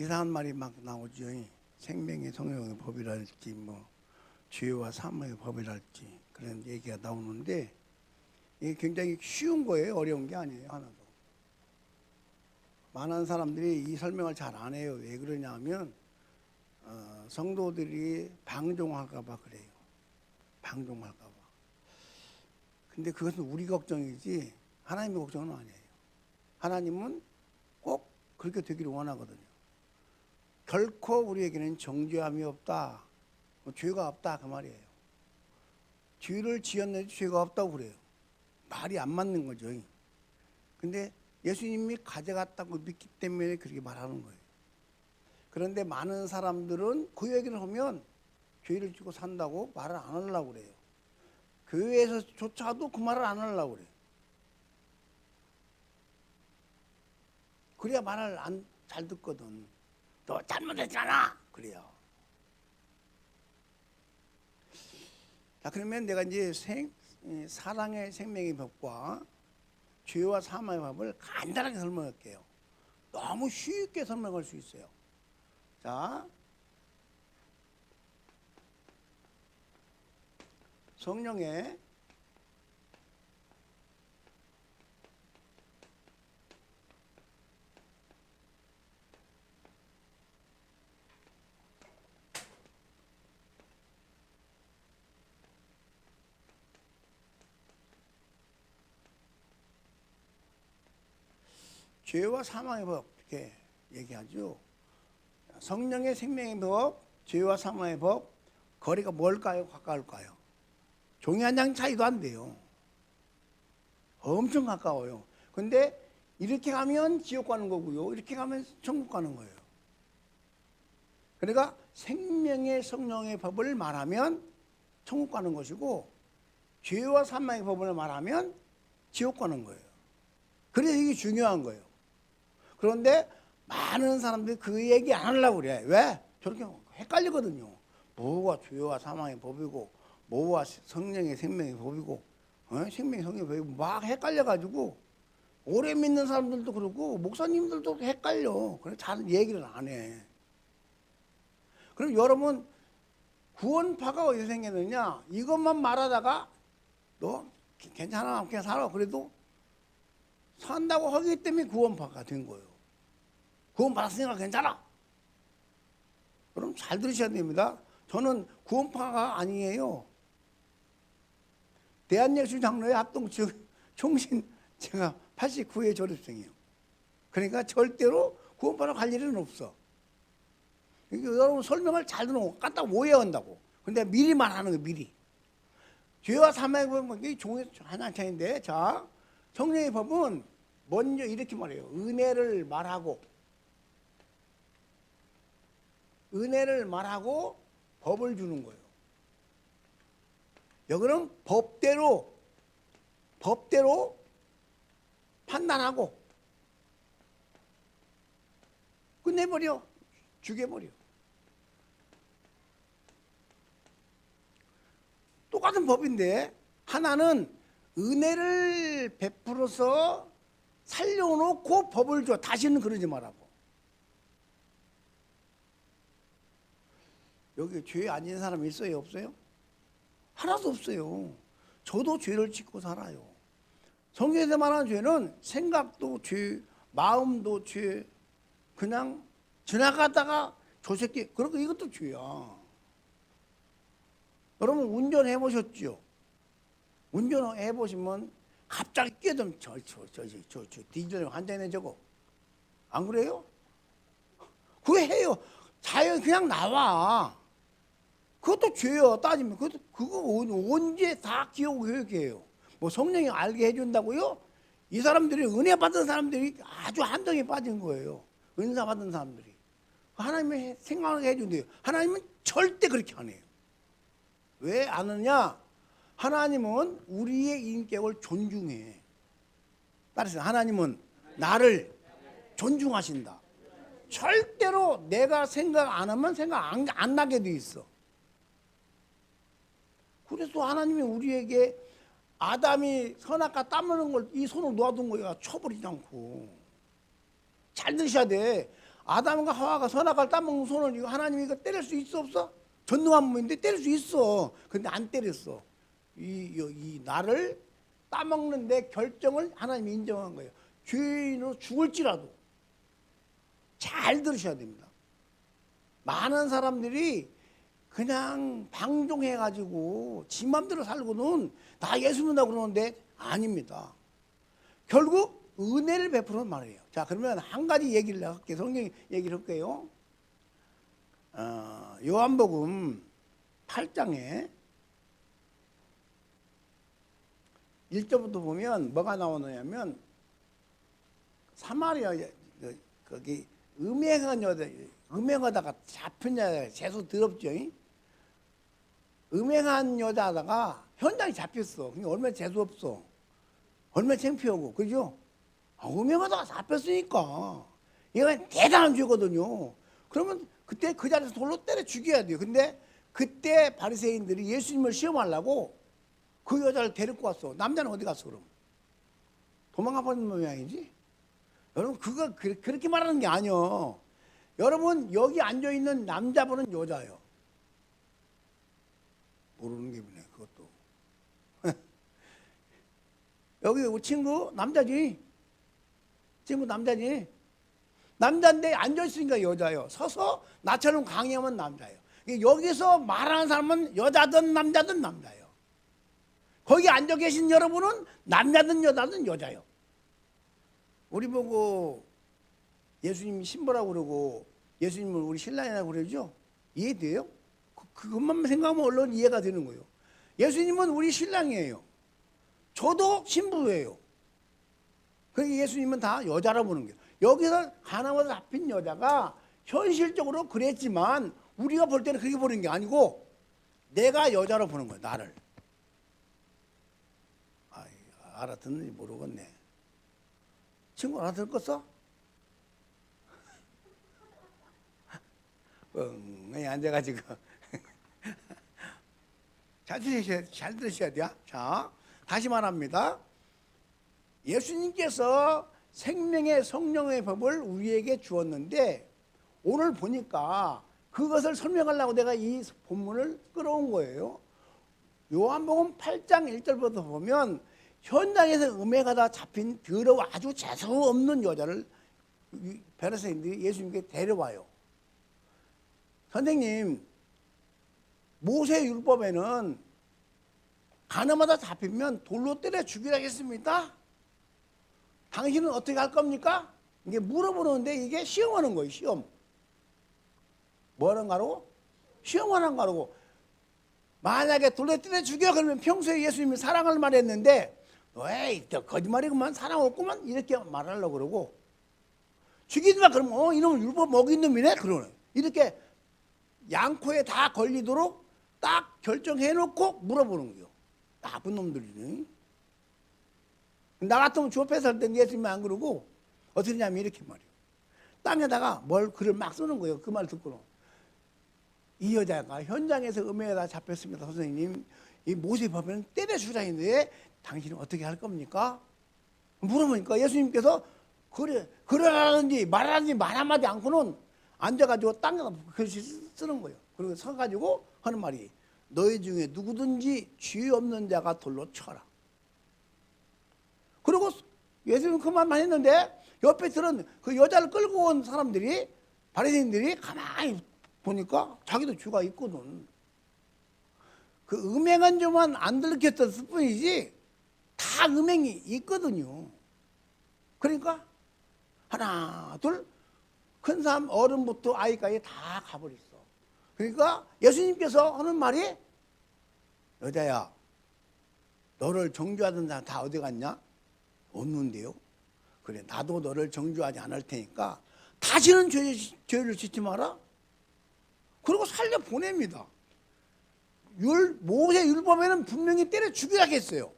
이상한 말이 막 나오죠. 생명의 성령의 법이랄지 뭐 죄와 사망의 법이랄지 그런 얘기가 나오는데 이게 굉장히 쉬운 거예요. 어려운 게 아니에요. 하나도. 많은 사람들이 이 설명을 잘 안 해요. 왜 그러냐면 성도들이 방종할까 봐 그래요. 방종할까 봐. 근데 그것은 우리 걱정이지 하나님의 걱정은 아니에요. 하나님은 꼭 그렇게 되기를 원하거든요. 결코 우리에게는 정죄함이 없다. 죄가 없다 그 말이에요. 죄를 지었는데 죄가 없다고 그래요. 말이 안 맞는 거죠. 근데 예수님이 가져갔다고 믿기 때문에 그렇게 말하는 거예요. 그런데 많은 사람들은 그 얘기를 하면 죄를 지고 산다고 말을 안 하려고 그래요. 교회에서조차도 그 말을 안 하려고 그래요. 그래야 말을 안 잘 듣거든. 너 잘못했잖아. 그래요. 자, 그러면 내가 이제 사랑의 생명의 법과 죄와 사망의 법을 간단하게 설명할게요. 너무 쉽게 설명할 수 있어요. 자, 성령의 죄와 사망의 법 이렇게 얘기하죠. 성령의 생명의 법, 죄와 사망의 법, 거리가 뭘까요? 가까울까요? 종이 한 장 차이도 안 돼요. 엄청 가까워요. 근데 이렇게 가면 지옥 가는 거고요. 이렇게 가면 천국 가는 거예요. 그러니까 생명의 성령의 법을 말하면 천국 가는 것이고 죄와 사망의 법을 말하면 지옥 가는 거예요. 그래서 이게 중요한 거예요. 그런데 많은 사람들이 그 얘기 안 하려고 그래. 왜? 저렇게 헷갈리거든요. 뭐가 죄와 사망의 법이고 뭐가 성령의 생명의 법이고 생명의 성령의 법이고 막 헷갈려가지고 오래 믿는 사람들도 그러고 목사님들도 헷갈려. 그래서 잘 얘기를 안 해. 그럼 여러분 구원파가 어디서 생겼느냐? 이것만 말하다가 너 괜찮아 그냥 살아. 그래도 산다고 하기 때문에 구원파가 된 거예요. 구원 받았으니까 괜찮아. 그럼 잘 들으셔야 됩니다. 저는 구원파가 아니에요. 대한예술장로회 합동 총신 제가 89회 졸업생이에요. 그러니까 절대로 구원파로 갈 일은 없어. 그러니까 여러분 설명을 잘 들으면 갖다 오해한다고. 근데 미리 말하는 거예요. 미리. 죄와 사망의 법은 이게 종이 하나 차인데, 자 성령의 법은 먼저 이렇게 말해요. 은혜를 말하고 법을 주는 거예요. 여기는 법대로 판단하고 끝내버려. 죽여버려. 똑같은 법인데 하나는 은혜를 베풀어서 살려놓고 법을 줘. 다시는 그러지 말라고. 여기 죄 안 지은 사람 있어요? 없어요? 하나도 없어요. 저도 죄를 짓고 살아요. 성경에서 말하는 죄는 생각도 죄, 마음도 죄, 그냥 지나가다가 저 새끼, 그러니까 이것도 죄야. 여러분 운전해 보셨죠? 운전해 보시면 갑자기 끼어들면 저 디젤 환장이네 저거. 안 그래요? 그거 해요. 자연 그냥 나와. 그것도 죄요. 따지면 그거 언제 다 기억 교육이에요. 뭐 성령이 알게 해준다고요? 이 사람들이 은혜 받은 사람들이 아주 한정에 빠진 거예요. 은사 받은 사람들이 하나님이 생각하게 해준대요. 하나님은 절대 그렇게 안 해요. 왜 안 하느냐? 하나님은 우리의 인격을 존중해. 따라서 하나님은 나를 존중하신다. 절대로 내가 생각 안 하면 생각 안 나게 돼 있어. 그래서 하나님이 우리에게 아담이 선악과 따먹는 걸 이 손을 놓아둔 거야. 쳐버리지 않고. 잘 드셔야 돼. 아담과 하와가 선악과를 따먹는 손을 이거 하나님이 이거 때릴 수 있어 없어? 전능한 분인데 때릴 수 있어. 근데 안 때렸어. 이 나를 따먹는 내 결정을 하나님이 인정한 거예요. 죄인으로 죽을지라도. 잘 들으셔야 됩니다. 많은 사람들이 그냥 방종해가지고 지 맘대로 살고는 나 예수 믿는다고 그러는데 아닙니다. 결국 은혜를 베푸는 말이에요. 자, 그러면 한 가지 얘기를 할게요. 성경 얘기를 할게요. 요한복음 8장에 1절부터 보면 뭐가 나오느냐면 사마리아 거기 음행한 여자, 음행하다가 잡힌 여자, 재수 더럽죠. 음행한 여자다가 현장에 잡혔어. 그러니까 얼마나 재수 없어. 얼마나 창피하고, 그죠? 음행하다가 잡혔으니까 이건 대단한 죄거든요. 그러면 그때 그 자리에서 돌로 때려 죽여야 돼요. 근데 그때 바리새인들이 예수님을 시험하려고 그 여자를 데리고 왔어. 남자는 어디 갔어 그럼? 도망가 버린 모양이지. 여러분 그거 그렇게 말하는 게 아니요. 여러분 여기 앉아있는 남자분은 여자예요. 모르는 게 뭐네 그것도. 여기 우리 친구 남자지. 친구 남자지. 남자인데 앉아있으니까 여자예요. 서서 나처럼 강의하면 남자예요. 여기서 말하는 사람은 여자든 남자든 남자예요. 거기 앉아 계신 여러분은 남자든 여자든 여자예요. 우리 보고 예수님이 신부라고 그러고 예수님을 우리 신랑이라고 그러죠? 이해돼요? 그것만 생각하면 얼른 이해가 되는 거예요. 예수님은 우리 신랑이에요. 저도 신부예요. 그러니까 예수님은 다 여자라고 보는 거예요. 여기서 가나마다 잡힌 여자가 현실적으로 그랬지만 우리가 볼 때는 그렇게 보는 게 아니고 내가 여자로 보는 거예요. 나를. 알아듣는지 모르겠네. 친구 알아듣겠어? 뻥이 앉아가지고 잘 들으셔야 돼요. 자, 다시 말합니다. 예수님께서 생명의 성령의 법을 우리에게 주었는데 오늘 보니까 그것을 설명하려고 내가 이 본문을 끌어온 거예요. 요한복음 8장 1절부터 보면 현장에서 음행하다 잡힌 더러워 아주 재수 없는 여자를 바리새인들이 예수님께 데려와요. 선생님, 모세 율법에는 가나마다 잡히면 돌로 때려 죽이라 했습니다. 당신은 어떻게 할 겁니까? 이게 물어보는데 이게 시험하는 거예요. 시험. 뭐라는 거라고? 시험하는 거라고. 만약에 돌로 때려 죽여 그러면 평소에 예수님이 사랑을 말했는데 에이 거짓말이구만 사랑 없구만 이렇게 말하려고 그러고 죽이지 마 그러면 이놈은 율법 먹인 놈이네 그러네. 이렇게 양코에 다 걸리도록 딱 결정해놓고 물어보는 거예요. 나쁜 놈들이네. 나 같으면 주업해서 할 때는 예수님이 안 그러고 어떻게 하냐면 이렇게 말이에요. 땅에다가 뭘 글을 막 쓰는 거예요. 그 말 듣고는. 이 여자가 현장에서 음행에다 잡혔습니다. 선생님 이 모세법에는 때려주라 했는데 당신은 어떻게 할 겁니까? 물어보니까 예수님께서 그러라든지 말하든지 말 한마디 않고는 앉아가지고 땅에다 글씨 쓰는 거예요. 그리고 서가지고 하는 말이 너희 중에 누구든지 죄 없는 자가 돌로 쳐라. 그리고 예수님 그 말만 했는데 옆에 들은 그 여자를 끌고 온 사람들이 바리새인들이 가만히 보니까 자기도 죄가 있거든. 그 음행한 점만 안 들켰을 뿐이지 다 음행이 있거든요. 그러니까 하나 둘 큰 사람 어른부터 아이까지 다 가버렸어. 그러니까 예수님께서 하는 말이 여자야 너를 정죄하던 사람 다 어디 갔냐? 없는데요. 그래 나도 너를 정죄하지 않을 테니까 다시는 죄를 짓지 마라. 그리고 살려 보냅니다. 모세 율법에는 분명히 때려 죽이라 했어요.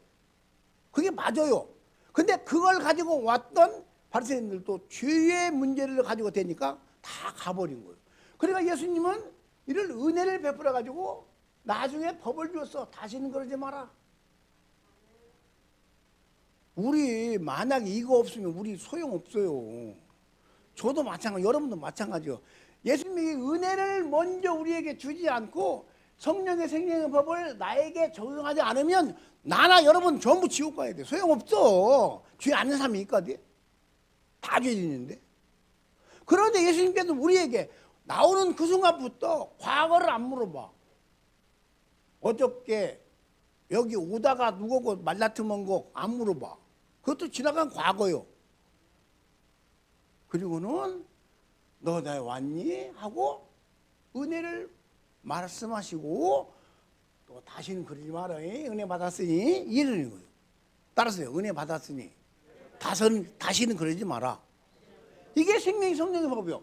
그게 맞아요. 근데 그걸 가지고 왔던 바리새인들도 죄의 문제를 가지고 되니까 다 가버린 거예요. 그러니까 예수님은 이를 은혜를 베풀어 가지고 나중에 법을 주었어. 다시는 그러지 마라. 우리 만약에 이거 없으면 우리 소용없어요. 저도 마찬가지, 여러분도 마찬가지요. 예수님이 은혜를 먼저 우리에게 주지 않고 성령의 생명의 법을 나에게 적용하지 않으면 나나 여러분 전부 지옥 가야 돼. 소용없어. 죄 않는 사람이 있거든. 다 죄 짓는데. 그런데 예수님께서 우리에게 나오는 그 순간부터 과거를 안 물어봐. 어저께 여기 오다가 누구고 말다툼한 거 안 물어봐. 그것도 지나간 과거요. 그리고는 너 나 왔니? 하고 은혜를 말씀하시고 또 다시는 그러지 마라. 은혜 받았으니 이러는 거예요. 따라서요. 은혜 받았으니 다시는 그러지 마라. 이게 생명의 성령의 법이요.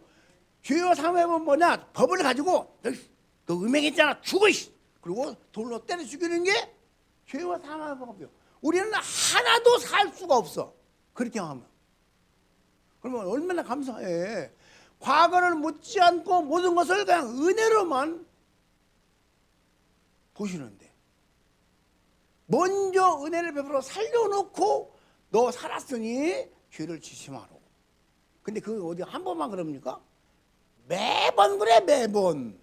죄와 사함의 법은 뭐냐? 법을 가지고 너 음행했잖아. 죽어. 그리고 돌로 때려 죽이는 게 죄와 사함의 법이요. 우리는 하나도 살 수가 없어. 그렇게 하면. 그러면 얼마나 감사해. 과거를 묻지 않고 모든 것을 그냥 은혜로만 보시는데 먼저 은혜를 베풀어 살려놓고 너 살았으니 죄를 지지 마라. 근데 그거 어디 한 번만 그럽니까? 매번 그래. 매번.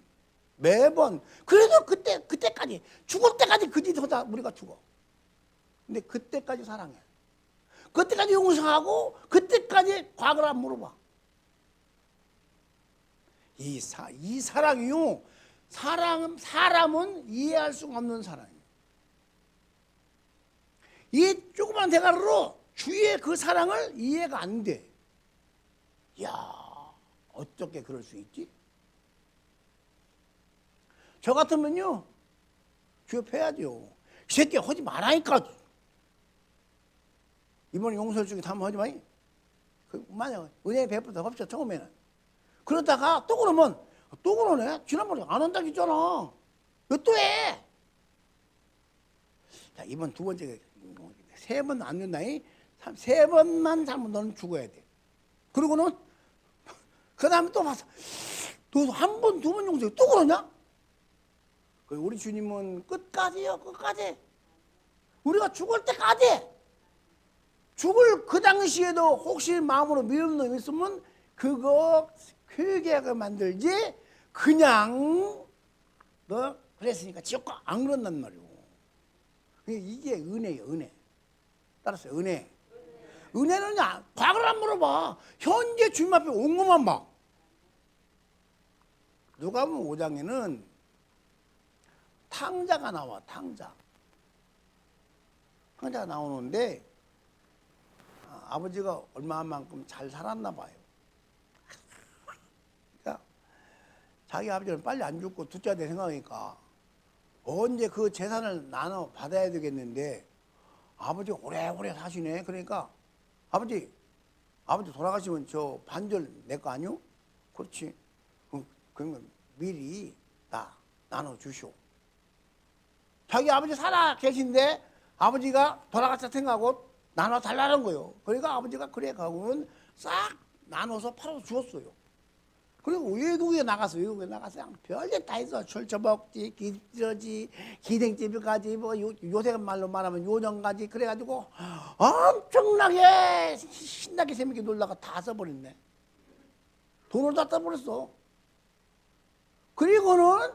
그래도 그때까지 죽을 때까지 그 짓하다 우리가 죽어. 근데 그때까지 사랑해. 그때까지 용서하고 그때까지 과거를 안 물어봐. 이 사랑이요. 사람은 이해할 수가 없는 사랑이에요. 이 조그만 대가리로 주위의 그 사랑을 이해가 안 돼. 야, 어떻게 그럴 수 있지? 저 같으면요, 죄업해야죠. 이 새끼 하지 말라니까. 이번에 용서를 주기 한번 하지 마이. 만약 은혜 베풀다 합시다 처음에는. 그러다가 또 그러면 또 그러네. 지난번에 안 한다고 했잖아. 왜 또 해? 자, 이번 두 번째 세 번 안 된다니. 세 번만 잘못 너는 죽어야 돼. 그리고는 그 다음에 또 봐서 너 한 번, 두 번 용서해. 또 그러냐? 우리 주님은 끝까지요. 끝까지. 우리가 죽을 때까지. 죽을 그 당시에도 혹시 마음으로 미루는 놈이 있으면 그거 크게 만들지 그냥 너 그랬으니까 지옥 가 안 그런단 말이오. 이게 은혜예요. 은혜. 따라서 은혜. 은혜는 과거를 안 물어봐. 현재 주님 앞에 온 것만 봐. 누가복음 5장에는 탕자가 나와. 탕자가 나오는데 아버지가 얼마만큼 잘 살았나 봐요. 그러니까 자기 아버지는 빨리 안 죽고 둘째가 될 생각이니까 언제 그 재산을 나눠 받아야 되겠는데 아버지가 오래오래 사시네. 그러니까 아버지 돌아가시면 저 반절 내 거 아니요? 그렇지. 그러면 미리 나눠 주시오. 자기 아버지 살아 계신데 아버지가 돌아갔다 생각하고 나눠 달라는 거예요. 그러니까 아버지가 그래 가고는 싹 나눠서 팔아서 주었어요. 그리고 외국에 나가서 별일 다 있어. 철저먹지, 기저지, 기생집까지 뭐 요새 말로 말하면 요정까지 그래가지고 엄청나게 신나게 재밌게 놀다가 다 써버렸네. 돈을 다 써버렸어. 그리고는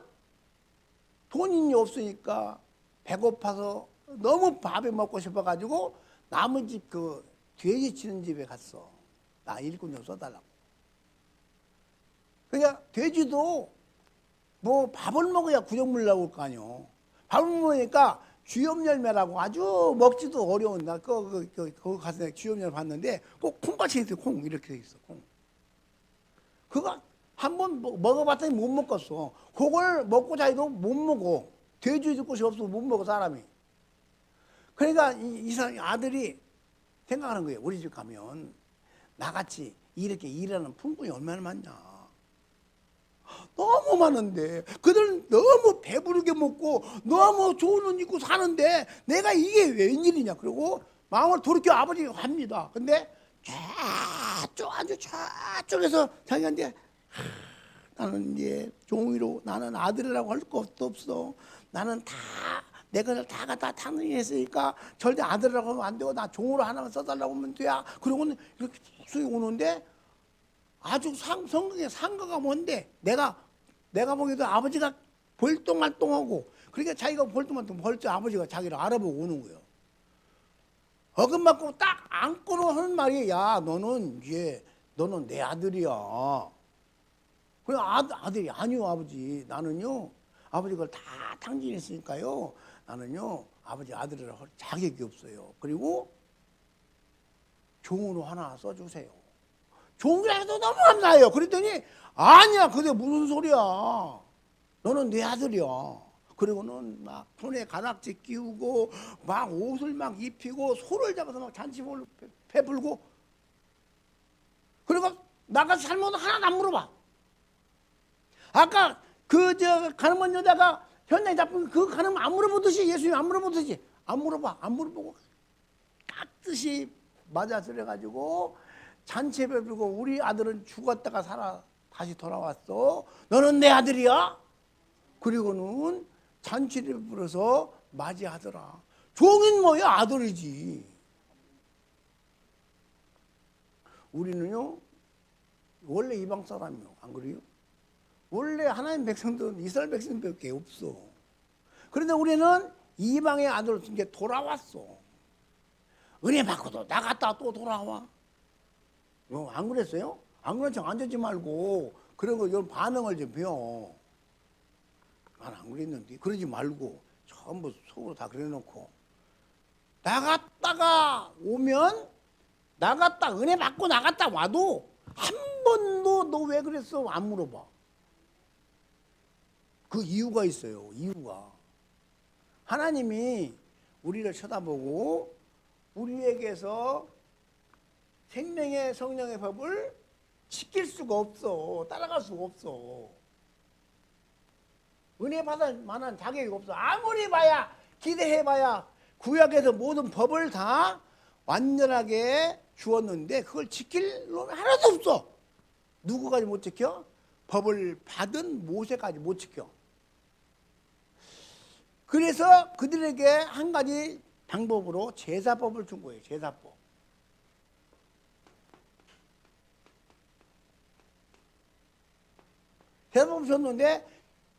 돈이 없으니까 배고파서 너무 밥이 먹고 싶어가지고 남의 집 그 돼지 치는 집에 갔어. 나 일꾼 좀 써달라고. 그러니까 돼지도 뭐 밥을 먹어야 구정물 나올 거 아니요. 밥을 먹으니까 쥐염열매라고 아주 먹지도 어려운 나 거기 가서 내가 쥐염열매 봤는데 꼭 콩같이 있어. 콩 이렇게 돼 있어. 콩. 그거 한번 먹어봤더니 못 먹겠어. 그걸 먹고 자기도 못 먹어. 돼지 줄 곳이 없어서 못 먹어 사람이. 그러니까 이 사람 아들이 생각하는 거예요. 우리 집 가면 나같이 이렇게 일하는 품꾼이 얼마나 많냐. 너무 많은데 그들은 너무 배부르게 먹고 너무 좋은 옷 입고 사는데 내가 이게 웬일이냐. 그리고 마음을 돌이켜 아버지가 합니다. 근데 아주 저쪽에서 자기한테 나는 이제 종이로 나는 아들이라고 할 것도 없어. 나는 다 내 것을 다 갖다 탕정했으니까 절대 아들이라고 하면 안 되고 나 종으로 하나만 써달라고 하면 돼야. 그러고는 이렇게 쑥 오는데 아주 성경의 상가가 뭔데? 내가 보기에도 아버지가 볼똥말똥하고, 그러니까 자기가 볼똥말똥 벌써 아버지가 자기를 알아보고 오는 거예요. 어금맞고 딱 안고로 하는 말이, 야, 너는 내 아들이야. 그래, 아들이, 아니요, 아버지. 나는요, 아버지 그걸 다 탕진했으니까요. 나는요, 아버지 아들이라 할 자격이 없어요. 그리고 종으로 하나 써주세요. 종이라 해도 너무 감사해요. 그랬더니, 아니야, 그게 무슨 소리야. 너는 내 아들이야. 그리고는 막 손에 가락지 끼우고 막 옷을 막 입히고 소를 잡아서 막 잔치볼 베풀고, 그리고 나가서 잘못 하나도 안 물어봐. 아까 가늠한 여자가 현장에 잡힌 그 가늠 안 물어보듯이, 예수님 안 물어보듯이 안 물어보고 깍듯이 맞아들여 가지고 잔치에 베풀고, 우리 아들은 죽었다가 살아 다시 돌아왔어. 너는 내 아들이야? 그리고는 잔치를 베풀어서 맞이하더라. 종인 뭐야? 아들이지. 우리는요, 원래 이방 사람이요. 안 그래요? 원래 하나님 백성들은 이스라엘 백성밖에 없어. 그런데 우리는 이방의 아들로 이제 돌아왔어. 은혜 받고도 나갔다 또 돌아와. 안 그랬어요? 안 그런 척 앉지 말고 그런 거 이런 반응을 좀 배워. 난 안 그랬는데 그러지 말고 전부 속으로 다 그래놓고, 나갔다가 오면, 나갔다 은혜 받고 나갔다 와도 한 번도 너 왜 그랬어 안 물어봐. 그 이유가 있어요. 이유가 하나님이 우리를 쳐다보고 우리에게서 생명의 성령의 법을 지킬 수가 없어. 따라갈 수가 없어. 은혜 받을 만한 자격이 없어. 아무리 봐야, 기대해봐야 구약에서 모든 법을 다 완전하게 주었는데 그걸 지킬 놈이 하나도 없어. 누구까지 못 지켜? 법을 받은 모세까지 못 지켜. 그래서 그들에게 한 가지 방법으로 제사법을 준 거예요. 제사법. 제사법을 줬는데,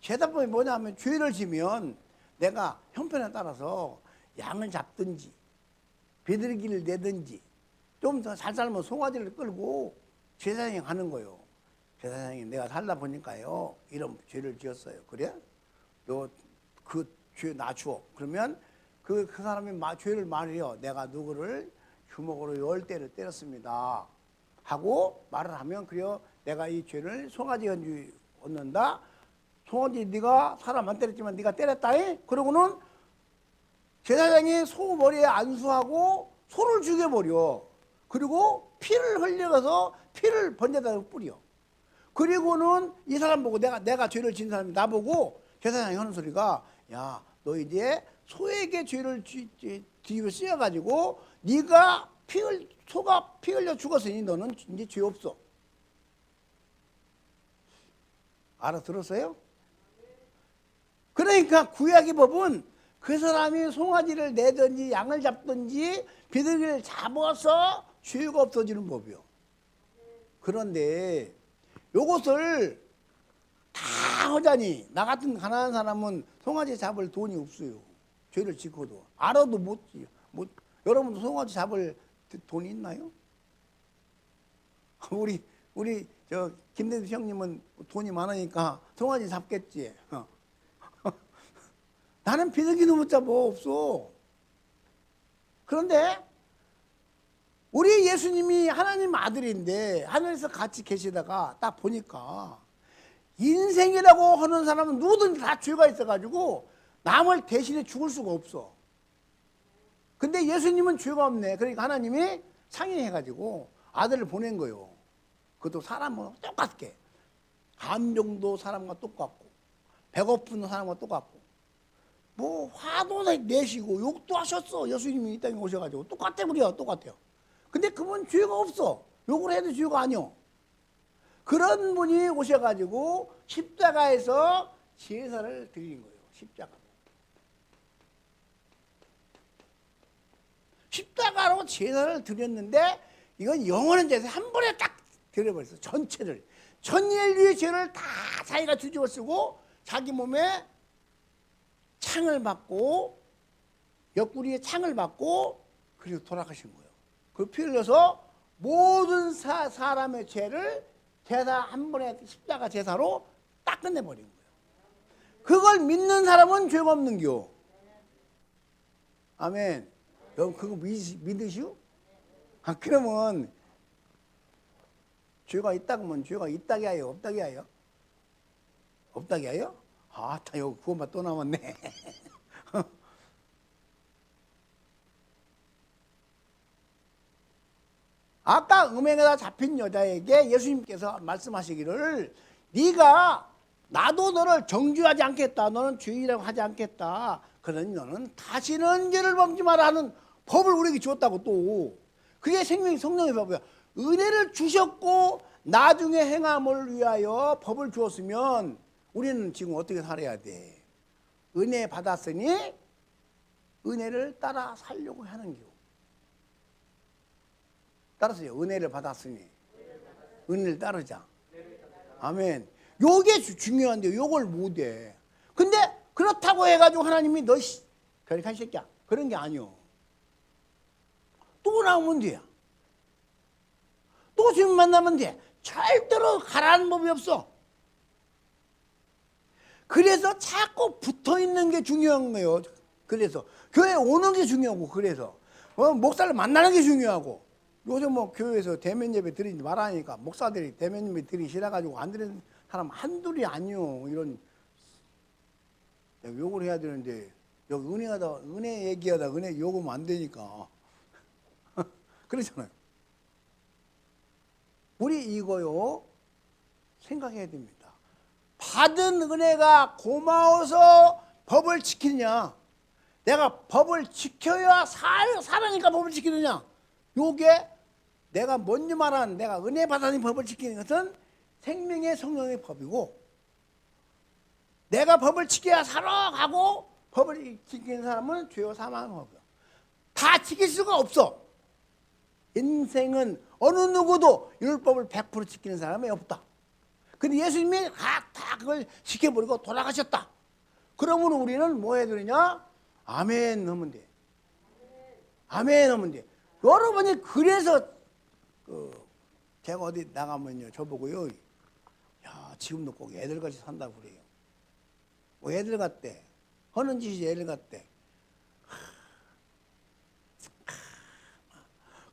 제사법이 뭐냐면, 죄를 지면 내가 형편에 따라서 양을 잡든지 비둘기를 내든지, 좀 더 잘 살면 송아지를 끌고 제사장에 가는 거예요. 제사장이 내가 살다 보니까요 이런 죄를 지었어요. 그래? 너 그 죄 낮추어. 그러면 그 사람이 죄를 말해요. 내가 누구를 주먹으로 10대를 때렸습니다 하고 말을 하면, 그래요, 내가 이 죄를 송아지에 얻는다. 송아지 네가 사람 안 때렸지만 네가 때렸다. 그러고는 제사장이 소 머리에 안수하고 소를 죽여버려. 그리고 피를 흘려서 피를 번제단에 뿌려. 그리고는 이 사람 보고, 내가 죄를 지은 사람이 나보고 제사장이 하는 소리가, 야, 너 이제 소에게 죄를 뒤집어 씌워가지고 네가 소가 피 흘려 죽었으니 너는 이제 죄 없어. 알아들었어요? 그러니까 구약의 법은 그 사람이 송아지를 내든지 양을 잡든지 비둘기를 잡아서 죄가 없어지는 법이요. 그런데 요것을 다 하자니, 나 같은 가난한 사람은 송아지 잡을 돈이 없어요. 죄를 짓고도 알아도 못. 여러분도 송아지 잡을 돈이 있나요? 우리 김대수 형님은 돈이 많으니까 송아지 잡겠지. 나는 비둘기도 못 잡아. 없어. 그런데 우리 예수님이 하나님 아들인데 하늘에서 같이 계시다가 딱 보니까, 인생이라고 하는 사람은 누구든지 다 죄가 있어가지고 남을 대신해 죽을 수가 없어. 근데 예수님은 죄가 없네. 그러니까 하나님이 상의해가지고 아들을 보낸 거예요. 그것도 사람은 똑같게, 감정도 사람과 똑같고, 배고픈 사람과 똑같고, 뭐 화도 내시고 욕도 하셨어. 예수님이 이 땅에 오셔가지고 똑같아. 우리가 똑같아요. 근데 그분 죄가 없어. 욕을 해도 죄가 아니요. 그런 분이 오셔가지고 십자가에서 제사를 드린 거예요. 십자가로 제사를 드렸는데, 이건 영원한 제사, 한 번에 딱 들여버렸어. 전체를. 전 인류의 죄를 다 자기가 뒤집어 쓰고 자기 몸에 창을 받고 옆구리에 창을 받고 그리고 돌아가신 거예요. 그 피를 흘려서 모든 사람의 죄를 제사 한 번에 십자가 제사로 딱 끝내버린 거예요. 그걸 믿는 사람은 죄가 없는겨. 아멘. 여러분 그거 믿으시오? 아, 그러면 죄가 있다고 하면 죄가 있다게 하여 없다게 하여? 없다게 하여? 아, 다 여기 그것만 또 남았네. 아까 음행에다 잡힌 여자에게 예수님께서 말씀하시기를 네가 나도 너를 정죄하지 않겠다. 너는 죄인이라고 하지 않겠다. 그러니 너는 다시는 죄를 범지 마라 하는 법을 우리에게 주었다고 또. 그게 성령의 법이야. 은혜를 주셨고 나중에 행함을 위하여 법을 주었으면 우리는 지금 어떻게 살아야 돼? 은혜 받았으니 은혜를 따라 살려고 하는 겨. 따라서요. 은혜를 받았으니 은혜를 따르자. 아멘. 요게 중요한데 요걸 못해. 근데 그렇다고 해가지고 하나님이 너 별한 새끼야 그런 게 아니오. 또 나오면 돼. 또 주님 만나면 돼. 절대로 가라는 법이 없어. 그래서 자꾸 붙어있는 게 중요한 거예요. 그래서 교회 오는 게 중요하고 그래서 목사를 만나는 게 중요하고 요즘 뭐 교회에서 대면 예배 드리지 말라니까 목사들이 대면 예배 드리기 싫어가지고 안 드리는 사람 한둘이 아니요. 이런 욕을 해야 되는데 여기 은혜 얘기하다 은혜 욕하면 안 되니까 그렇잖아요. 우리 이거요 생각해야 됩니다. 받은 은혜가 고마워서 법을 지키느냐, 내가 법을 지켜야 살아니까 법을 지키느냐, 요게 내가 먼저 말한 내가 은혜 받아니 법을 지키는 것은 생명의 성령의 법이고, 내가 법을 지켜야 살아가고 법을 지키는 사람은 죄와 사망의 법이야. 다 지킬 수가 없어. 인생은 어느 누구도 율법을 100% 지키는 사람이 없다. 근데 예수님이 다 그걸 지켜버리고 돌아가셨다. 그러면 우리는 뭐 해야 되느냐? 아멘 하면 돼. 아멘 하면 돼. 여러분이 그래서 제가 어디 나가면요 저보고요, 야 지금도 꼭 애들같이 산다고 그래요. 뭐 애들 같대. 하는 짓이 애들 같대.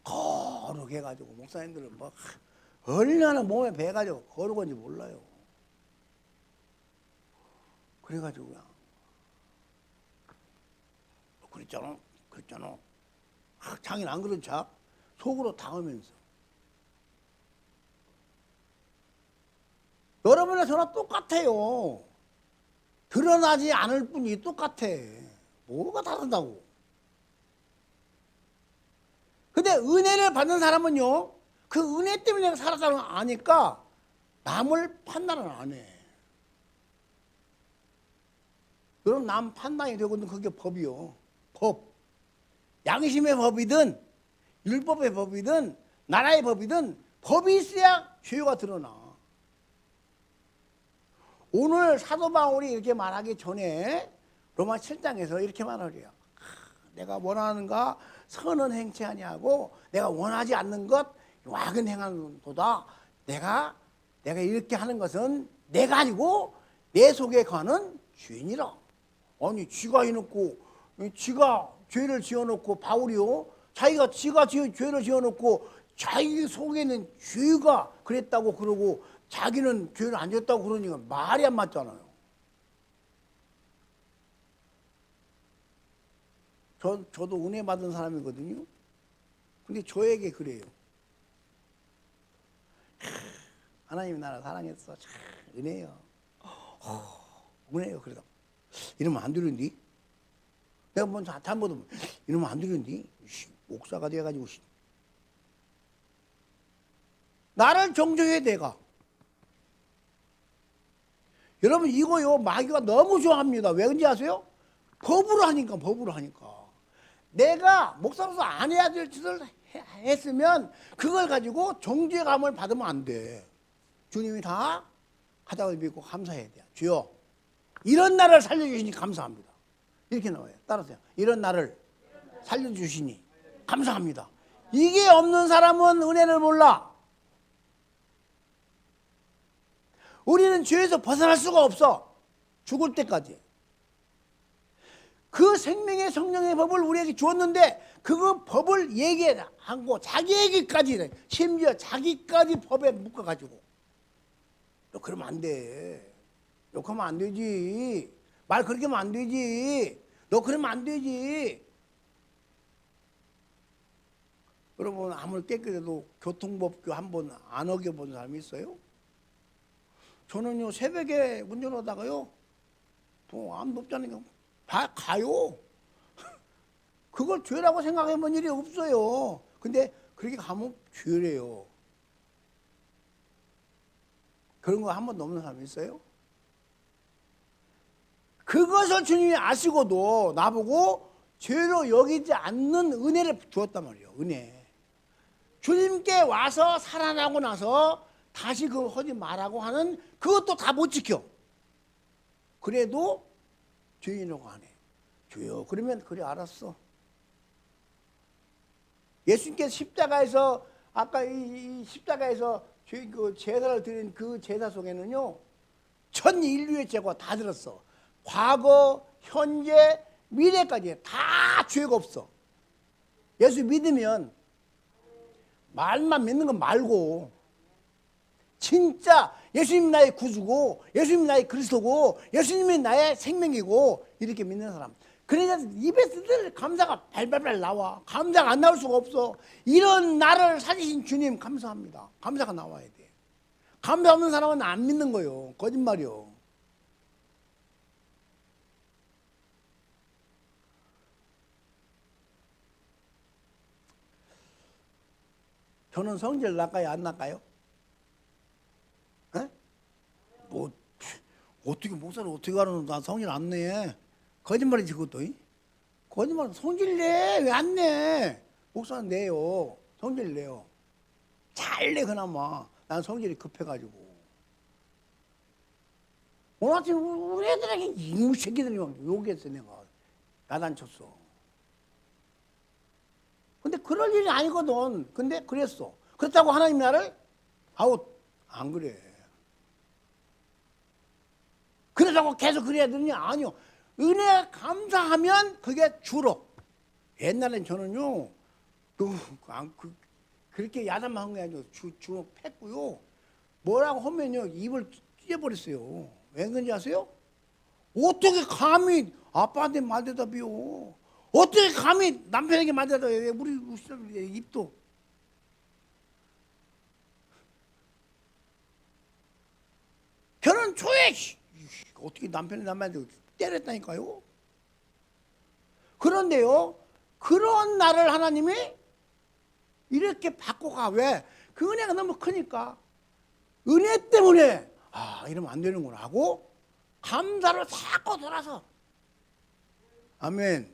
거룩해가지고 목사님들은 뭐 얼마나 몸에 배가지고 거룩한지 몰라요. 그래가지고 그냥 그랬잖아. 자기는 안 그런 척 속으로 당하면서. 여러분이나 저나 똑같아요. 드러나지 않을 뿐이 똑같아. 뭐가 다르다고. 근데 은혜를 받는 사람은요, 그 은혜 때문에 내가 살았다는 걸 아니까 남을 판단을 안 해. 그럼 남 판단이 되거든. 그게 법이요. 법. 양심의 법이든 율법의 법이든 나라의 법이든 법이 있어야 죄가 드러나. 오늘 사도 바울이 이렇게 말하기 전에 로마 7장에서 이렇게 말하래요. 내가 원하는가 선은 행치 아니하고 내가 원하지 않는 것 악은 행하는도다. 내가 이렇게 하는 것은 내가 아니고 내 속에 거하는 죄인이라. 아니 지가 해놓고 지가 죄를 지어놓고 바울이요, 지가 죄를 지어놓고 자기 속에 있는 죄가 그랬다고 그러고 자기는 죄를 안 지었다고 그러니까 말이 안 맞잖아요. 저도 은혜 받은 사람이거든요. 근데 저에게 그래요. 하나님이 나를 사랑했어. 은혜요. 은혜요. 그러다 이러면 안 되는데? 내가 먼저 잘못하면 이러면 안 되는데? 목사가 돼가지고 나를 정죄해 내가. 여러분 이거요 마귀가 너무 좋아합니다. 왜 그런지 아세요? 법으로 하니까. 내가 목사로서 안 해야 될 짓을 했으면 그걸 가지고 정죄감을 받으면 안 돼. 주님이 다 하다고 믿고 감사해야 돼. 주여, 이런 나를 살려주시니 감사합니다. 이렇게 나와요. 따라서요. 이런 나를 살려주시니 감사합니다. 이게 없는 사람은 은혜를 몰라. 우리는 죄에서 벗어날 수가 없어. 죽을 때까지. 그 생명의 성령의 법을 우리에게 주었는데 그 법을 얘기하고 자기에게까지, 심지어 자기까지 법에 묶어가지고 너 그러면 안 돼. 욕하면 안 되지. 말 그렇게 하면 안 되지. 너 그러면 안 되지. 여러분, 아무리 깨끗해도 교통법규 한 번 안 어겨본 사람이 있어요? 저는요, 새벽에 운전하다가요, 뭐 아무도 없잖아요. 가요. 그걸 죄라고 생각해 본 일이 없어요. 근데 그렇게 가면 죄래요. 그런 거 한 번도 없는 사람이 있어요? 그것을 주님이 아시고도 나보고 죄로 여기지 않는 은혜를 주었단 말이에요. 은혜. 주님께 와서 살아나고 나서 다시 그걸 하지 말라고 하는 그것도 다 못 지켜. 그래도 죄인이라고 안 해. 주여, 그러면 그래 알았어. 예수님께서 십자가에서 아까 이 십자가에서 그 제사를 드린 그 제사 속에는요, 전 인류의 죄가 다 들었어. 과거, 현재, 미래까지 다 죄가 없어. 예수 믿으면 말만 믿는 건 말고 진짜 예수님 나의 구주고 예수님 나의 그리스도고 예수님이 나의 생명이고 이렇게 믿는 사람. 그러니까 입에서 늘 감사가 발발발 나와. 감사가 안 나올 수가 없어. 이런 나를 살리신 주님 감사합니다. 감사가 나와야 돼. 감사 없는 사람은 안 믿는 거예요. 거짓말이요. 저는 성질 날까요? 안 날까요? 에? 뭐 어떻게 목사를 어떻게 가르는 나 성질 안 내? 거짓말이지 그것도. 거짓말 성질 내. 왜 안 내? 목사는 내요. 성질 내요. 잘 내 그나마. 난 성질이 급해가지고. 오늘 아침 우리 애들에게 이놈 새끼들이 막 욕했어. 내가 야단쳤어. 근데 그럴 일이 아니거든. 근데 그랬어. 그렇다고 하나님 나를 아우 안 그래. 그러자고 계속 그래야 되느냐? 아니요. 은혜 감사하면 그게 주로. 옛날엔 저는요, 그렇게 야단만 한 게 아니고 주로 팼고요. 뭐라고 하면요, 입을 찢어버렸어요. 왜 그런지 아세요? 어떻게 감히 아빠한테 말대답이요? 어떻게 감히 남편에게 말대답해? 우리 시절에 입도. 결혼 초에 어떻게 남편이 남한테 때렸다니까요? 그런데요, 그런 나를 하나님이 이렇게 바꿔가. 왜? 그 은혜가 너무 크니까. 은혜 때문에, 아, 이러면 안 되는구나 하고, 감사를 자꾸 돌아서. 아멘.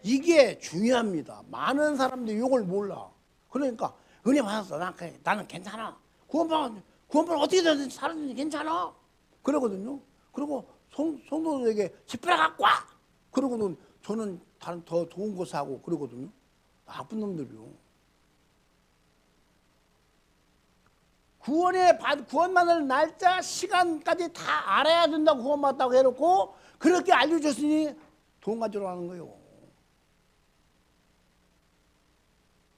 이게 중요합니다. 많은 사람들이 이걸 몰라. 그러니까, 은혜 받았어. 나는 괜찮아. 구원받은 어떻게든 살았는지 괜찮아. 그러거든요. 그리고 성도들에게 집회를 갖고 와! 그러고는 저는 다른 더 좋은 거 사고 그러거든요. 나쁜 놈들이요. 구원받을 날짜, 시간까지 다 알아야 된다고 구원받았다고 해놓고 그렇게 알려줬으니 돈 가지러 가는 거예요.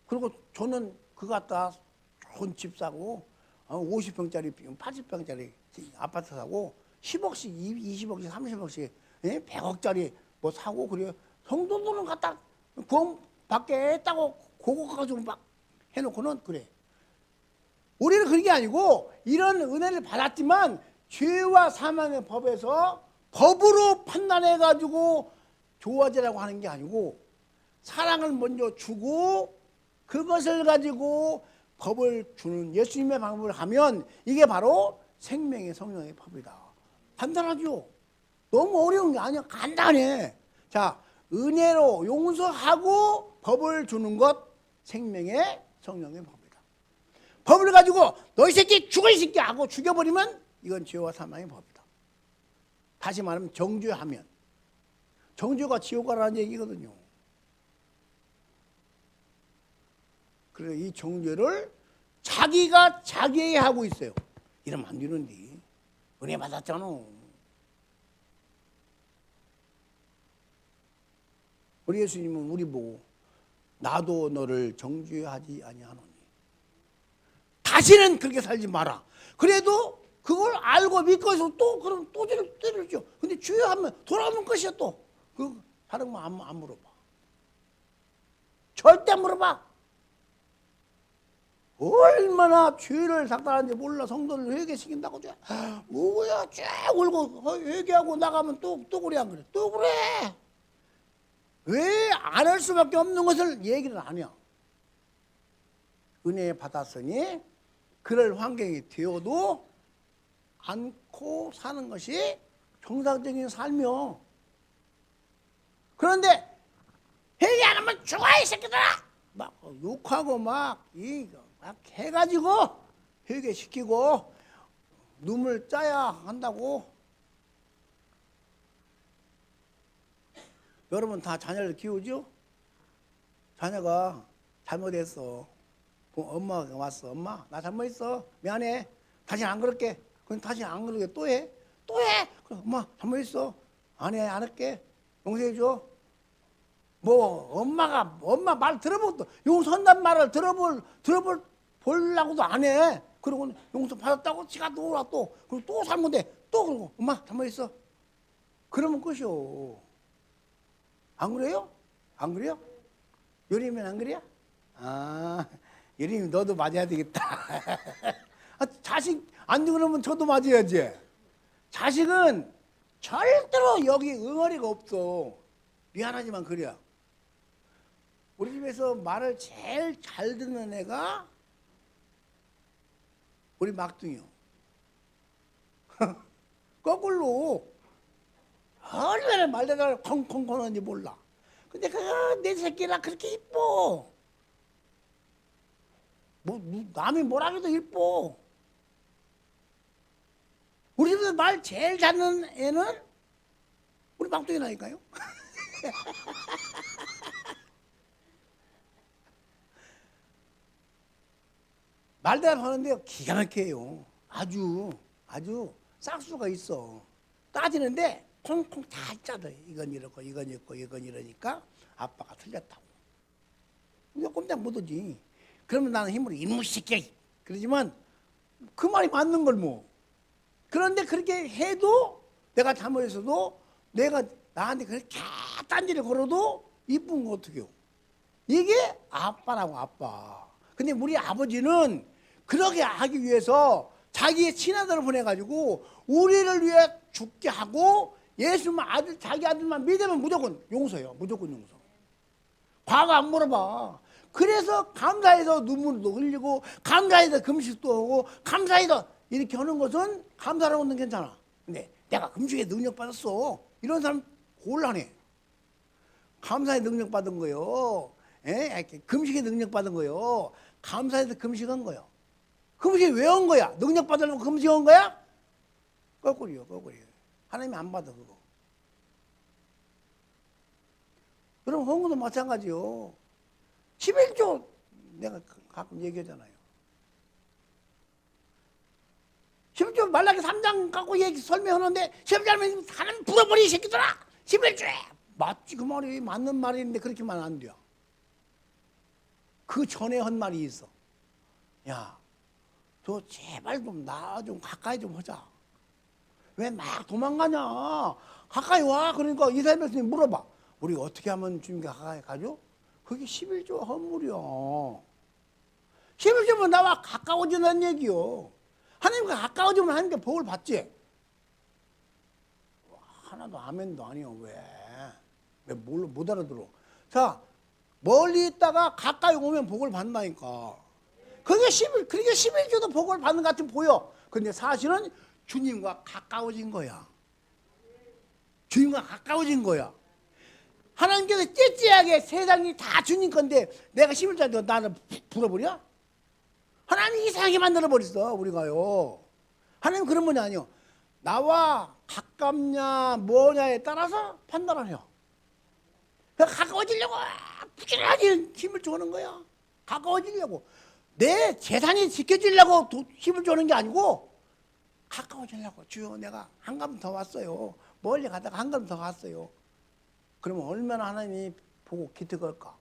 그리고 저는 그거 갖다 좋은 집 사고 50평짜리, 80평짜리 아파트 사고 10억씩, 20억씩, 30억씩, 100억짜리 뭐 사고 그래요. 성도들은 갖다 구원 받게 했다고 그거 가지고 막 해놓고는 그래. 우리는 그런 게 아니고 이런 은혜를 받았지만 죄와 사망의 법에서 법으로 판단해가지고 좋아지라고 하는 게 아니고 사랑을 먼저 주고 그것을 가지고 법을 주는 예수님의 방법을 하면 이게 바로 생명의 성령의 법이다. 간단하죠? 너무 어려운 게 아니야. 간단해. 자, 은혜로 용서하고 법을 주는 것, 생명의 성령의 법이다. 법을 가지고 너 이 새끼 죽어 이 새끼 하고 죽여버리면 이건 죄와 사망의 법이다. 다시 말하면 정죄하면, 정죄가 지옥 가라는 얘기거든요. 그래서 이 정죄를 자기가 자기에게 하고 있어요. 이러면 안 되는데. 은혜 받았잖아. 우리 예수님은 우리 보고 나도 너를 정죄하지 아니하노니 다시는 그렇게 살지 마라. 그래도 그걸 알고 믿고 해서 또 그럼 또 때려죠. 근데 주여 하면 돌아오면 끝이야 또. 그 다른 거 안 물어봐. 절대 안 물어봐. 얼마나 죄를 삭달하는지 몰라. 성도를 회개시킨다고 뭐야 쭉 울고 회개하고 나가면 또 그래 안 그래? 또 그래. 왜 안 할 수밖에 없는 것을 얘기를 안 해요. 은혜 받았으니 그럴 환경이 되어도 않고 사는 것이 정상적인 삶이요. 그런데 회개 안 하면 죽어 이 새끼들아! 막 욕하고 막 해가지고 회개시키고 눈물 짜야 한다고. 여러분 다 자녀를 키우죠? 자녀가 잘못했어. 그럼 엄마가 왔어. 엄마 나 잘못했어. 미안해. 다시 안 그럴게. 그럼 다시 안 그러게 또 해. 또 해. 그럼 엄마 잘못했어. 안 해. 안 할게. 용서해줘. 뭐 엄마 말 들어보고 용서한다는 말을 들어보려고도 안 해. 그리고 용서 받았다고 지가 놀아 또. 그리고 또 잘못해. 또 그러고 엄마 잘못했어. 그러면 끝이요. 안 그래요? 안 그래요? 요리면 안 그래요? 아, 요리면 너도 맞아야 되겠다. 아, 자식 안 그러면 저도 맞아야지. 자식은 절대로 여기 응어리가 없어. 미안하지만 그래요. 우리 집에서 말을 제일 잘 듣는 애가 우리 막둥이요. 거꾸로 얼마나 말대로 콩콩콩 하는지 몰라. 근데 내 새끼라 그렇게 이뻐. 뭐 남이 뭐라 해도 이뻐. 우리 집에서 말 제일 잘하는 애는 우리 막둥이라니까요. 말대로 하는데요 기가 막혀요. 아주 싹수가 있어. 따지는데 콩콩 다 짜도 이건 이렇고 이건 이렇고 이건 이러니까 아빠가 틀렸다고. 이거 꼼짝 못하지. 그러면 나는 힘으로 이놈의 새끼야 그러지만 그 말이 맞는 걸 뭐. 그런데 그렇게 해도 내가 잘못했어도 내가 나한테 그렇게 딴지를 걸어도 이쁜 거 어떡해요. 이게 아빠라고 아빠. 근데 우리 아버지는 그렇게 하기 위해서 자기의 친아들을 보내가지고 우리를 위해 죽게 하고 예수만 아들 자기 아들만 믿으면 무조건 용서해요. 무조건 용서. 과거 안 물어봐. 그래서 감사해서 눈물도 흘리고 감사해서 금식도 하고 감사해서 이렇게 하는 것은 감사라고는 괜찮아. 근데 내가 금식에 능력 받았어. 이런 사람 곤란해. 감사에 능력 받은 거요. 금식에 능력 받은 거요. 감사해서 금식한 거요. 금식이 왜 한 거야? 능력 받으려고 금식한 거야? 거꾸리요. 하나님이 안 받아 그거. 그럼 헌금도 마찬가지요. 11조 내가 가끔 얘기하잖아요. 11조 말라기 3장 갖고 설명하는데 11조면 하나님 불어버리 이 새끼들아. 11조에 맞지. 그 말이 맞는 말인데 그렇게만 안 돼요. 그 전에 한 말이 있어. 야, 너 제발 좀 나 좀 가까이 좀 하자. 왜 막 도망가냐? 가까이 와. 그러니까 이사야 말씀이 물어봐. 우리 어떻게 하면 주님과 가까이 가죠? 그게 11조 헌물이야. 11조면 나와 가까워지는 얘기요. 하나님과 가까워지면 하나님께 복을 받지. 하나도 아멘도 아니요. 왜 못 알아들어. 자, 멀리 있다가 가까이 오면 복을 받는다니까. 그게 11조도 복을 받는 것 같이 보여. 근데 사실은 주님과 가까워진 거야. 주님과 가까워진 거야. 하나님께서 째째하게 세상이 다 주님 건데 내가 힘을 짜도 나를 불어버려? 하나님이 이상하게 만들어버렸어 우리가요. 하나님 그런 분이 아니요. 나와 가깝냐 뭐냐에 따라서 판단을 해요. 가까워지려고 부지런히 힘을 주는 거야. 가까워지려고. 내 재산이 지켜지려고 힘을 주는 게 아니고 가까워지려고. 주여 내가 한 걸음 더 왔어요. 멀리 가다가 한 걸음 더 갔어요. 그러면 얼마나 하나님이 보고 기특할까.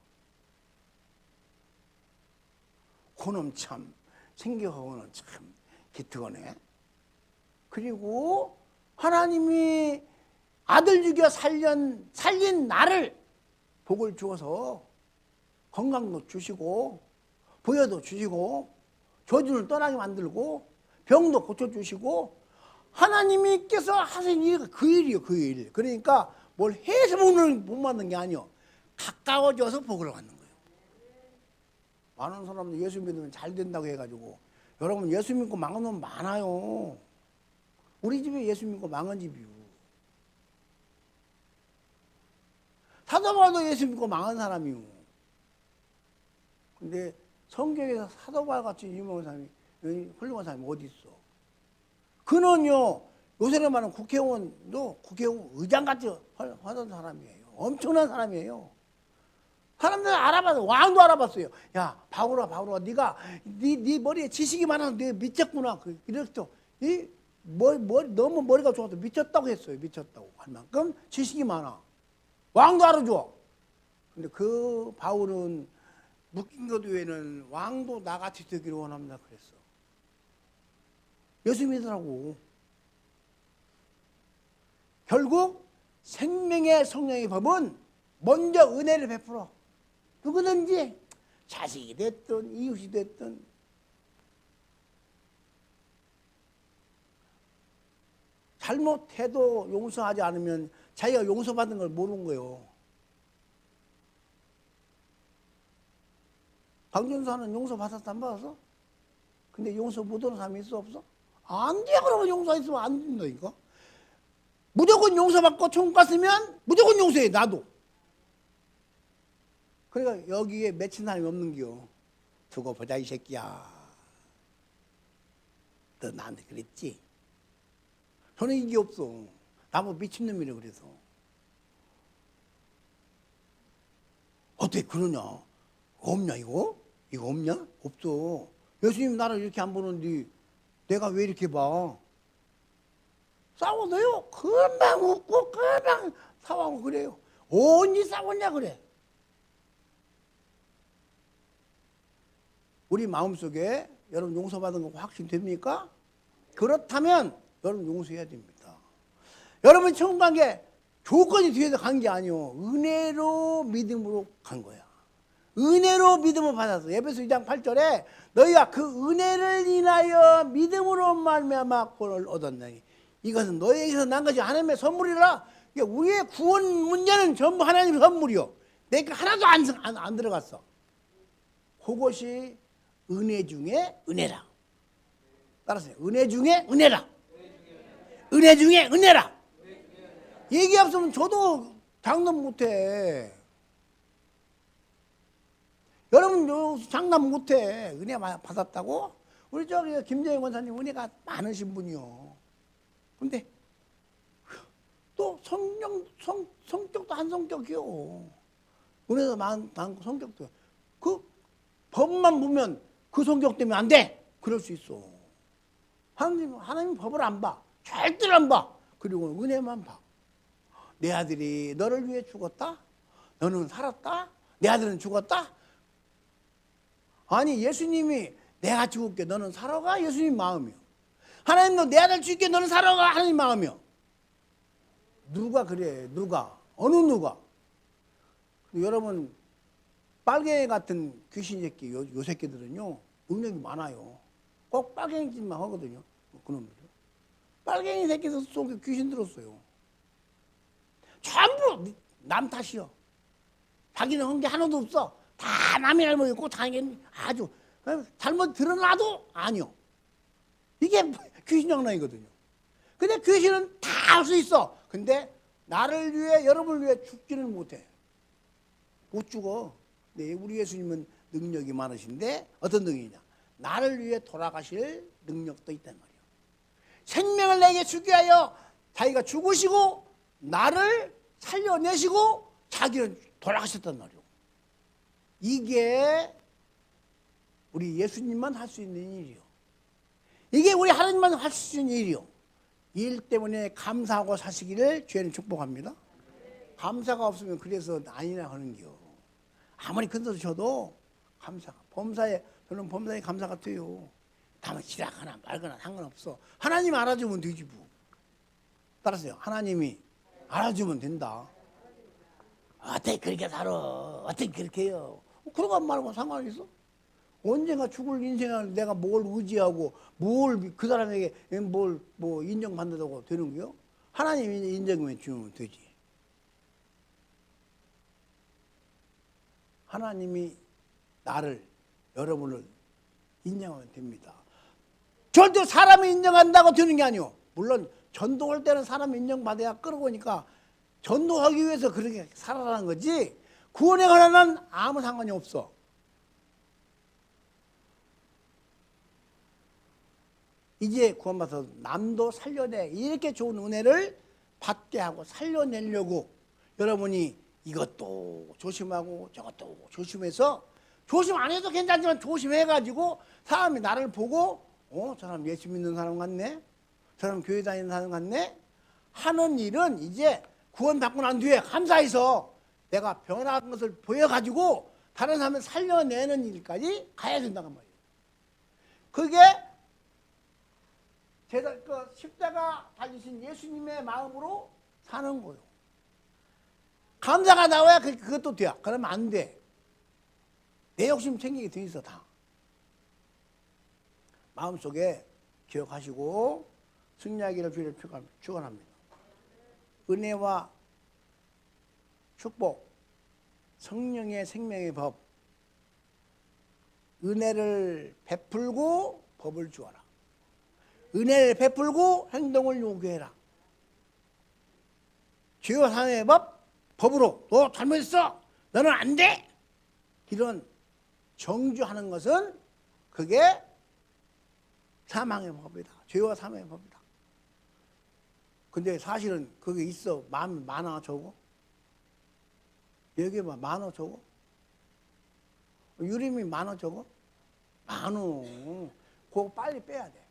그놈 참 생겨가고는 참 기특하네. 그리고 하나님이 아들 죽여 살린 나를 복을 주어서 건강도 주시고 부여도 주시고 저주를 떠나게 만들고 병도 고쳐주시고 하나님께서 하신 일이 그 일이요. 그 일. 그러니까 뭘 해서 못 받는 게 아니요. 가까워져서 복을 받는 거예요. 많은 사람들 예수 믿으면 잘 된다고 해가지고 여러분 예수 믿고 망한 놈 많아요. 우리 집에 예수 믿고 망한 집이요. 사도바울도 예수 믿고 망한 사람이요. 근데 성경에서 사도바울 같이 유명한 사람이 훌륭한 사람이 어디 있어? 그는요 요새는 말하는 국회의원도 국회의원 의장같이 하던 사람이에요. 엄청난 사람이에요. 사람들 알아봤어. 왕도 알아봤어요. 야 바울아 네가 네 머리에 지식이 많아서 네 미쳤구나. 이렇게 너무 머리가 좋아서 미쳤다고 했어요. 미쳤다고 할 만큼 지식이 많아. 왕도 알아줘. 근데 그 바울은 묶인 것 외에는 왕도 나같이 되기를 원합니다 그랬어. 예수 믿으라고. 결국 생명의 성령의 법은 먼저 은혜를 베풀어. 누구든지 자식이 됐든 이웃이 됐든 잘못해도 용서하지 않으면 자기가 용서받은 걸 모르는 거예요. 강준사는 용서받았어 안 받았어? 근데 용서 못하는 사람이 있어 없어? 안 돼. 그러면 용서했으면 안 된다니까. 무조건 용서받고 천국 갔으면 무조건 용서해. 나도. 그러니까 여기에 맺힌 사람이 없는겨. 두고 보자 이 새끼야. 너 나한테 그랬지? 저는 이게 없어. 나보고 미친놈이래 그래서. 어떻게 그러냐? 없냐 이거? 이거 없냐? 없어. 예수님 나를 이렇게 안 보는데 내가 왜 이렇게 봐? 싸워도요 금방 웃고 금방 사와고 그래요. 언제 싸웠냐 그래. 우리 마음속에 여러분 용서받은 거 확신됩니까? 그렇다면 여러분 용서해야 됩니다. 여러분 천국 간 게 조건이 뒤에서 간 게 아니요. 은혜로 믿음으로 간 거야. 은혜로 믿음을 받았어. 에베소 2장 8절에 너희가 그 은혜를 인하여 믿음으로 말미암아 구원을 얻었나니 이것은 너희에게서 난 것이 하나님의 선물이라. 우리의 구원 문제는 전부 하나님의 선물이요. 내가 하나도 안 들어갔어. 그것이 은혜 중에 은혜라. 따라서 은혜 중에 은혜라. 은혜 중에 은혜라. 얘기 없으면 저도 장담 못해. 여러분 장담 못해. 은혜 받았다고? 우리 저기 김재영 원사님 은혜가 많으신 분이요. 근데 또 성격도 한 성격이요. 은혜도 많고 성격도. 그 법만 보면 그 성격 때문에 안 돼. 그럴 수 있어. 하나님 법을 안 봐. 절대로 안 봐. 그리고 은혜만 봐. 내 아들이 너를 위해 죽었다? 너는 살았다? 내 아들은 죽었다? 아니 예수님이 내가 죽을게 너는 살아가 예수님 마음이요. 하나님도 내 아들 죽게 너는 살아가 하나님 마음이요. 누가 그래? 누가? 어느 누가? 여러분 빨갱이 같은 귀신 새끼 요 새끼들은요 능력이 많아요. 꼭 빨갱이 짓만 하거든요. 그놈들 빨갱이 새끼 속에 귀신 들었어요. 전부 남 탓이요. 자기는 한 게 하나도 없어. 다 남의 잘못이고 자기는 아주 잘못 드러나도 아니요. 이게 귀신 장난이거든요. 근데 귀신은 다 할 수 있어. 근데 나를 위해 여러분을 위해 죽지는 못해. 못 죽어. 네, 우리 예수님은 능력이 많으신데 어떤 능력이냐? 나를 위해 돌아가실 능력도 있단 말이에요. 생명을 내게 주기 위하여 자기가 죽으시고 나를 살려내시고 자기는 돌아가셨단 말이에요. 이게 우리 예수님만 할 수 있는 일이요. 이게 우리 하나님만 할 수 있는 일이요. 이 일 때문에 감사하고 사시기를 주님 축복합니다. 감사가 없으면 그래서 아니나 하는겨. 아무리 큰 소리 쳐도 감사가 저는 범사에 감사 같아요. 다만 지락하나 말거나 상관없어. 하나님 알아주면 되지 뭐. 따라서요. 하나님이 알아주면 된다. 어떻게 그렇게 살아? 어떻게 그렇게 해요? 그러고 말고 상관이 있어? 언젠가 죽을 인생을 내가 뭘 의지하고 뭘 그 사람에게 뭘 뭐 인정받는다고 되는 거요? 하나님이 인정해 주면 되지. 하나님이 나를 여러분을 인정하면 됩니다. 절대 사람이 인정한다고 되는 게 아니요. 물론 전도할 때는 사람이 인정받아야 끌어오니까 전도하기 위해서 그렇게 살아라는 거지 구원에 관한은 아무 상관이 없어. 이제 구원받아서 남도 살려내 이렇게 좋은 은혜를 받게 하고 살려내려고 여러분이 이것도 조심하고 저것도 조심해서 조심 안 해도 괜찮지만 조심해가지고 사람이 나를 보고 저 사람 예수 믿는 사람 같네, 저 사람 교회 다니는 사람 같네 하는 일은 이제 구원받고 난 뒤에 감사해서 내가 변한 것을 보여가지고 다른 사람을 살려내는 일까지 가야 된다고 말이에요. 그게 십자가 달리신 예수님의 마음으로 사는 거예요. 감사가 나와야 그것도 돼요. 그러면 안 돼. 내 욕심 챙기게 돼 있어 다. 마음속에 기억하시고 승리하기를 주를 축원합니다. 은혜와 축복, 성령의 생명의 법, 은혜를 베풀고 법을 주어라. 은혜를 베풀고 행동을 요구해라. 죄와 사망의 법으로 너 잘못했어, 너는 안 돼, 이런 정죄하는 것은 그게 사망의 법이다. 죄와 사망의 법이다. 근데 사실은 그게 있어. 마음이 많아 적어? 여기 봐, 많아 적어? 유림이 많아 적어? 많어. 그거 빨리 빼야 돼.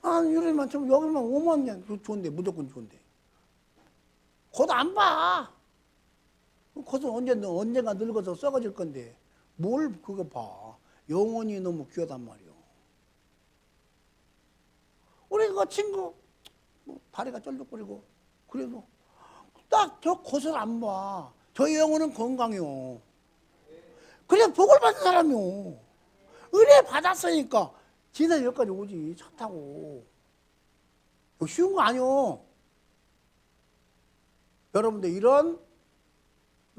유림만 좀 여기만 오면 좋은데, 무조건 좋은데. 그것도 안 봐. 그것은 언젠가 늙어서 썩어질 건데 뭘 그거 봐. 영혼이 너무 귀하단 말이요. 우리 그 친구 다리가 쩔뚝거리고 그래도 딱 저 곳을 안 봐. 저 영혼은 건강해요. 그래 복을 받은 사람이요. 은혜 받았으니까 지난 여기까지 오지 차 타고. 쉬운 거 아니요. 여러분들 이런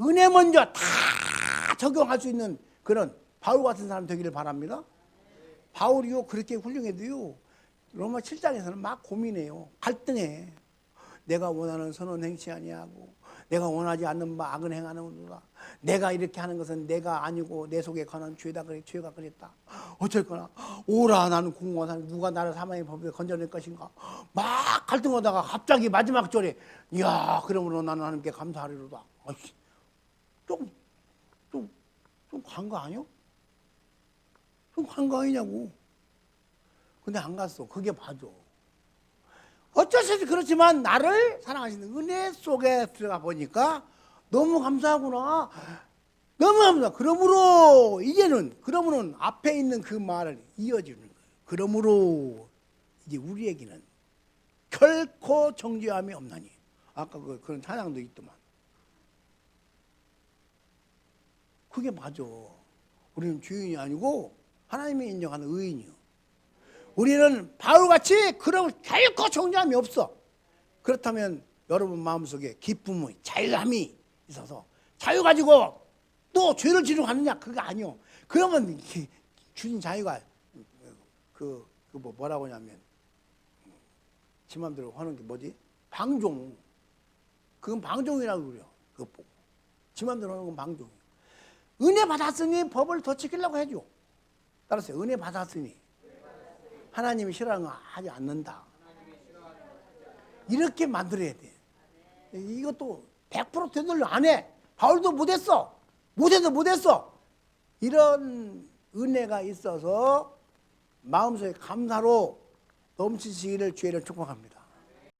은혜 먼저 다 적용할 수 있는 그런 바울 같은 사람 되기를 바랍니다. 바울이요 그렇게 훌륭해도요 로마 7장에서는 막 고민해요. 갈등해. 내가 원하는 선은 행치 아니하고 내가 원하지 않는 바 악은 행하는구나. 내가 이렇게 하는 것은 내가 아니고 내 속에 관한 죄가 그랬다. 어쩔거나 오라 나는 공고한 누가 나를 사망의 법에 건져낼 것인가. 막 갈등하다가 갑자기 마지막 절에 이야 그러므로 나는 하나님께 감사하리로다. 좀 간 거 아니요? 좀 간 거 아니냐고. 근데 안 갔어. 그게 맞아. 어쩔 수 없이 그렇지만 나를 사랑하시는 은혜 속에 들어가 보니까 너무 감사하구나. 너무 감사. 그러므로 이제는 그러면은 앞에 있는 그 말을 이어주는 거예요. 그러므로 이제 우리에게는 결코 정죄함이 없나니. 아까 그런 찬양도 있더만. 그게 맞아. 우리는 죄인이 아니고 하나님이 인정하는 의인이요. 우리는 바울같이 그런 결코 정죄함이 없어. 그렇다면 여러분 마음속에 기쁨의 자유함이 있어서 자유 가지고 또 죄를 지르고 가느냐? 그게 아니요. 그러면 주신 자유가 뭐라고 하냐면 지 맘대로 하는 게 뭐지? 방종. 그건 방종이라고 그래요. 그거 보고. 지 맘대로 하는 건 방종이에요. 은혜 받았으니 법을 더 지키려고 해줘. 따라서 은혜 받았으니 하나님이 싫어하는 거 하지 않는다. 이렇게 만들어야 돼. 이것도 100% 되돌려 안 해. 바울도 못했어. 못했어. 이런 은혜가 있어서 마음속에 감사로 넘치시기를 주의를 축복합니다.